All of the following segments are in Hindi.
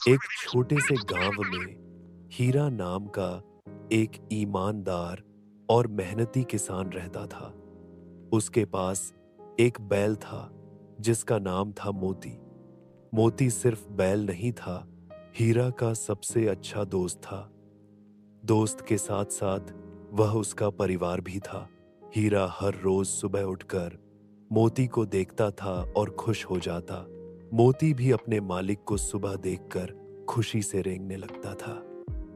एक छोटे से गांव में हीरा नाम का एक ईमानदार और मेहनती किसान रहता था। उसके पास एक बैल था जिसका नाम था मोती। मोती सिर्फ बैल नहीं था, हीरा का सबसे अच्छा दोस्त था। दोस्त के साथ साथ वह उसका परिवार भी था। हीरा हर रोज सुबह उठकर मोती को देखता था और खुश हो जाता। मोती भी अपने मालिक को सुबह देखकर खुशी से रेंगने लगता था।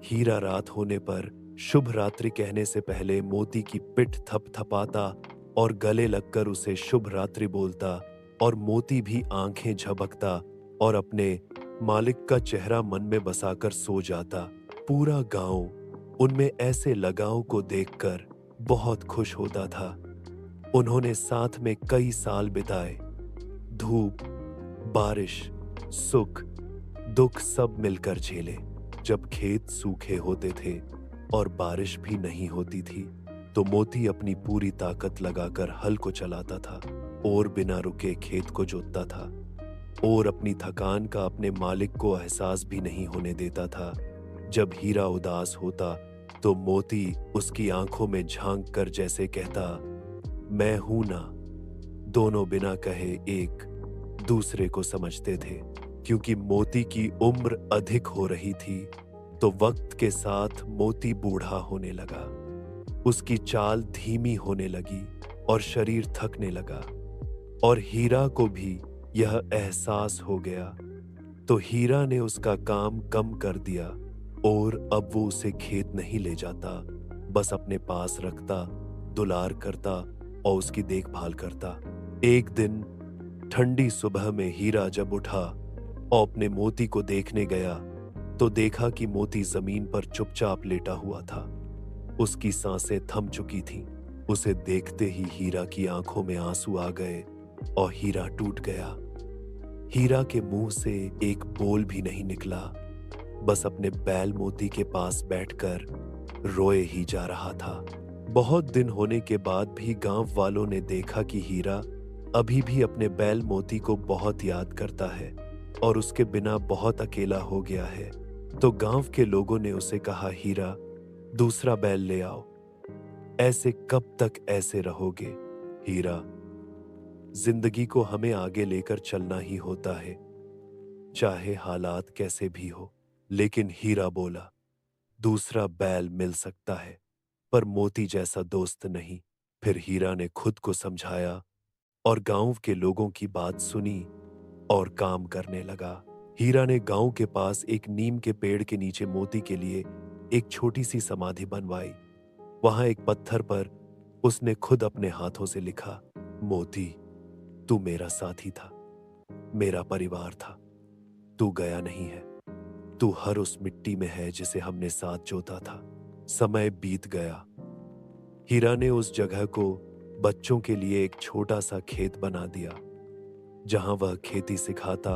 हीरा रात होने पर शुभ रात्रि कहने से पहले मोती की पिठ थपथपाता और गले लगकर उसे शुभ रात्रि बोलता, और मोती भी आंखें झपकता और अपने मालिक का चेहरा मन में बसाकर सो जाता। पूरा गांव उनमें ऐसे लगाव को देखकर बहुत खुश होता था। उन्होंने साथ में कई साल बिताए। धूप, बारिश, सुख, दुख सब मिलकर झेले। जब खेत सूखे होते थे और बारिश भी नहीं होती थी, तो मोती अपनी पूरी ताकत लगाकर हल को चलाता था और बिना रुके खेत को जोतता था, और अपनी थकान का अपने मालिक को एहसास भी नहीं होने देता था। जब हीरा उदास होता तो मोती उसकी आंखों में झांक कर जैसे कहता, मैं हूं ना। दोनों बिना कहे एक दूसरे को समझते थे। क्योंकि मोती की उम्र अधिक हो रही थी, तो वक्त के साथ मोती बूढ़ा होने लगा। उसकी चाल धीमी होने लगी और शरीर थकने लगा, और हीरा को भी यह एहसास हो गया। तो हीरा ने उसका काम कम कर दिया और अब वो उसे खेत नहीं ले जाता, बस अपने पास रखता, दुलार करता और उसकी देखभाल करता। एक दिन ठंडी सुबह में हीरा जब उठा और अपने मोती को देखने गया, तो देखा कि मोती जमीन पर चुपचाप लेटा हुआ था। उसकी सांसें थम चुकी थीं। उसे देखते ही हीरा की आंखों में आंसू आ गए और हीरा टूट गया। हीरा के मुंह से एक बोल भी नहीं निकला, बस अपने बैल मोती के पास बैठकर रोए ही जा रहा था। बहुत दिन होने के बाद भी गांव वालों ने देखा कि हीरा अभी भी अपने बैल मोती को बहुत याद करता है और उसके बिना बहुत अकेला हो गया है। तो गांव के लोगों ने उसे कहा, हीरा, दूसरा बैल ले आओ। ऐसे कब तक ऐसे रहोगे हीरा? जिंदगी को हमें आगे लेकर चलना ही होता है, चाहे हालात कैसे भी हो। लेकिन हीरा बोला, दूसरा बैल मिल सकता है, पर मोती जैसा दोस्त नहीं। फिर हीरा ने खुद को समझाया और गांव के लोगों की बात सुनी और काम करने लगा। हीरा ने गांव के पास एक नीम के पेड़ के नीचे मोती के लिए एक छोटी सी समाधि बनवाई। वहां एक पत्थर पर उसने खुद अपने हाथों से लिखा, मोती, तू मेरा साथी था, मेरा परिवार था। तू गया नहीं है। तू हर उस मिट्टी में है जिसे हमने साथ जोता था। समय बीत गया। हीरा ने उस जगह को बच्चों के लिए एक छोटा सा खेत बना दिया, जहां वह खेती सिखाता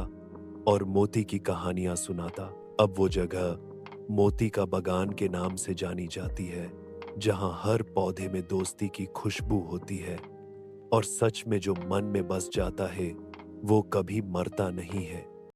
और मोती की कहानियां सुनाता। अब वो जगह मोती का बगान के नाम से जानी जाती है, जहां हर पौधे में दोस्ती की खुशबू होती है, और सच में जो मन में बस जाता है वो कभी मरता नहीं है।